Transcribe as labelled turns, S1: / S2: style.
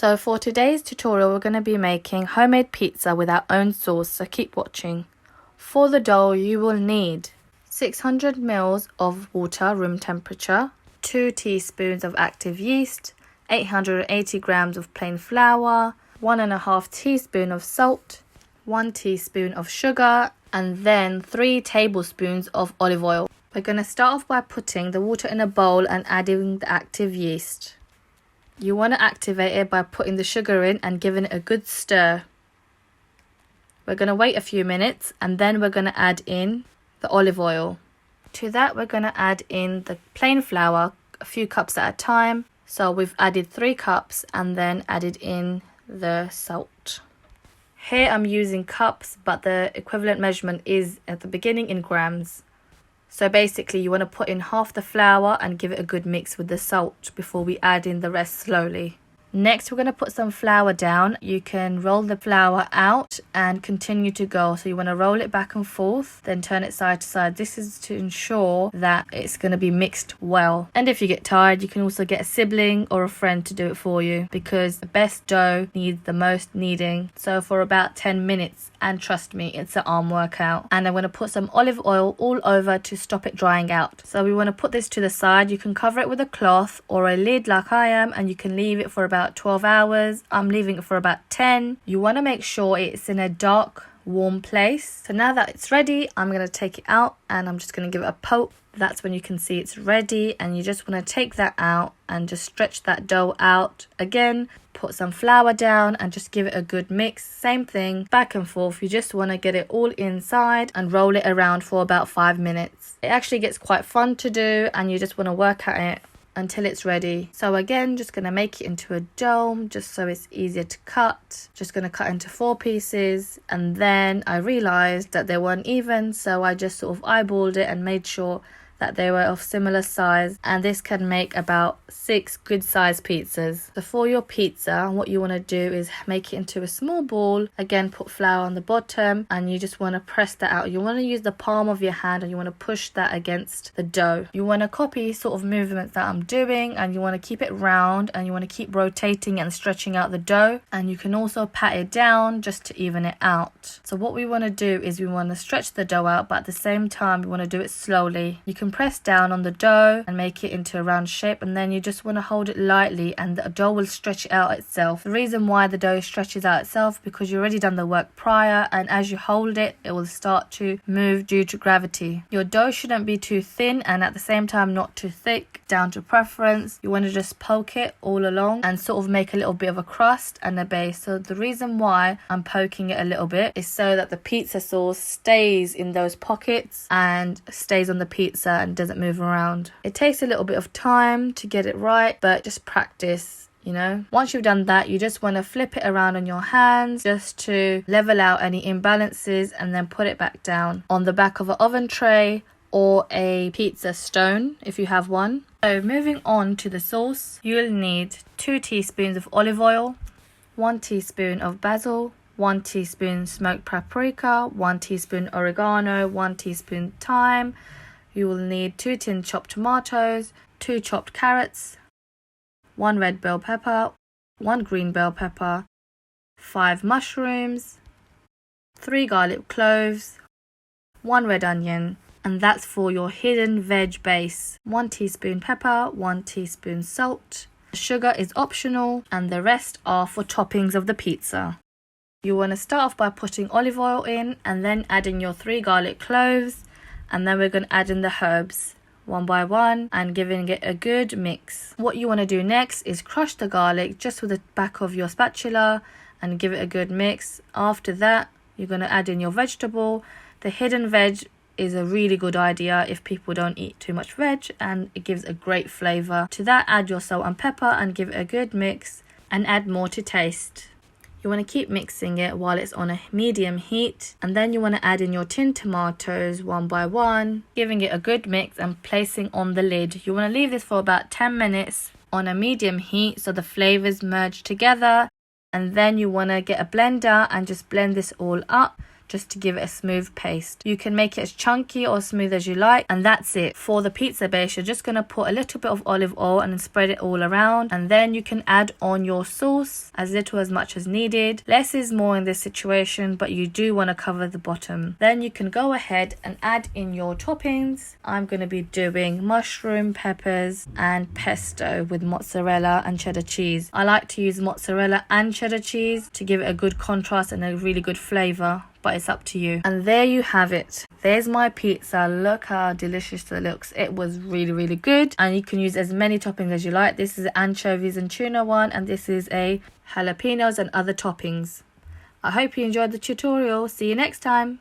S1: So for today's tutorial, we're going to be making homemade pizza with our own sauce, so keep watching. For the dough, you will need 600 ml of water, room temperature, 2 teaspoons of active yeast, 880 grams of plain flour, 1.5 teaspoons of salt, 1 teaspoon of sugar, and then 3 tablespoons of olive oil. We're going to start off by putting the water in a bowl and adding the active yeast. You want to activate it by putting the sugar in and giving it a good stir. We're going to wait a few minutes and then we're going to add in the olive oil. To that, we're going to add in the plain flour, a few cups at a time. So we've added 3 cups and then added in the salt. Here I'm using cups, but the equivalent measurement is at the beginning in grams. So basically you want to put in half the flour and give it a good mix with the salt before we add in the rest slowly. Next, we're going to put some flour down. You can roll the flour out and continue to go. So you want to roll it back and forth, then turn it side to side. This is to ensure that it's going to be mixed well. And if you get tired, you can also get a sibling or a friend to do it for you, because the best dough needs the most kneading. So for about 10 minutes, and trust me, it's an arm workout. And I'm going to put some olive oil all over to stop it drying out. So we want to put this to the side. You can cover it with a cloth or a lid like I am, and you can leave it for about 12 hours. I'm leaving it for about 10. You want to make sure it's in a dark, warm place. So now that it's ready, I'm going to take it out and I'm just going to give it a poke. That's when you can see it's ready, and you just want to take that out and just stretch that dough out. Again, put some flour down and just give it a good mix. Same thing, back and forth. You just want to get it all inside and roll it around for about 5 minutes. It actually gets quite fun to do, and you just want to work at it until it's ready. So again, just going to make it into a dome just so it's easier to cut. Just going to cut into 4 pieces, and then I realized that they weren't even, so I just sort of eyeballed it and made sure that they were of similar size, and this can make about 6 good sized pizzas. So for your pizza, what you want to do is make it into a small ball. Again, put flour on the bottom and you just want to press that out. You want to use the palm of your hand and you want to push that against the dough. You want to copy sort of movements that I'm doing, and you want to keep it round and you want to keep rotating and stretching out the dough, and you can also pat it down just to even it out. So what we want to do is we want to stretch the dough out, but at the same time we want to do it slowly. You can press down on the dough and make it into a round shape, and then you just want to hold it lightly and the dough will stretch out itself. The reason why the dough stretches out itself, because you've already done the work prior, and as you hold it, it will start to move due to gravity. Your dough shouldn't be too thin and at the same time not too thick, down to preference. You want to just poke it all along and sort of make a little bit of a crust and a base. So the reason why I'm poking it a little bit is so that the pizza sauce stays in those pockets and stays on the pizza and doesn't move around. It takes a little bit of time to get it right, but just practice, you know. Once you've done that, you just want to flip it around on your hands just to level out any imbalances, and then put it back down on the back of an oven tray or a pizza stone if you have one. So moving on to the sauce, you'll need 2 teaspoons of olive oil, 1 teaspoon of basil, 1 teaspoon smoked paprika, 1 teaspoon oregano, 1 teaspoon thyme. You will need 2 tin chopped tomatoes, 2 chopped carrots, 1 red bell pepper, 1 green bell pepper, 5 mushrooms, 3 garlic cloves, 1 red onion, and that's for your hidden veg base. 1 teaspoon pepper, 1 teaspoon salt. Sugar is optional, and the rest are for toppings of the pizza. You want to start off by putting olive oil in and then adding your 3 garlic cloves. And then we're going to add in the herbs one by one and giving it a good mix. What you want to do next is crush the garlic just with the back of your spatula and give it a good mix. After that, you're going to add in your vegetable. The hidden veg is a really good idea if people don't eat too much veg, and it gives a great flavour. To that, add your salt and pepper and give it a good mix, and add more to taste. You want to keep mixing it while it's on a medium heat, and then you want to add in your tin tomatoes one by one, giving it a good mix and placing on the lid. You want to leave this for about 10 minutes on a medium heat so the flavors merge together, and then you want to get a blender and just blend this all up just to give it a smooth paste. You can make it as chunky or smooth as you like, and that's it. For the pizza base, you're just going to put a little bit of olive oil and then spread it all around, and then you can add on your sauce as little as much as needed. Less is more in this situation, but you do want to cover the bottom. Then you can go ahead and add in your toppings. I'm going to be doing mushroom, peppers and pesto with mozzarella and cheddar cheese. I like to use mozzarella and cheddar cheese to give it a good contrast and a really good flavor, but it's up to you. And there you have it. There's my pizza. Look how delicious it looks. It was really good, and you can use as many toppings as you like. This is anchovies and tuna one, and this is a jalapenos and other toppings. I hope you enjoyed the tutorial. See you next time.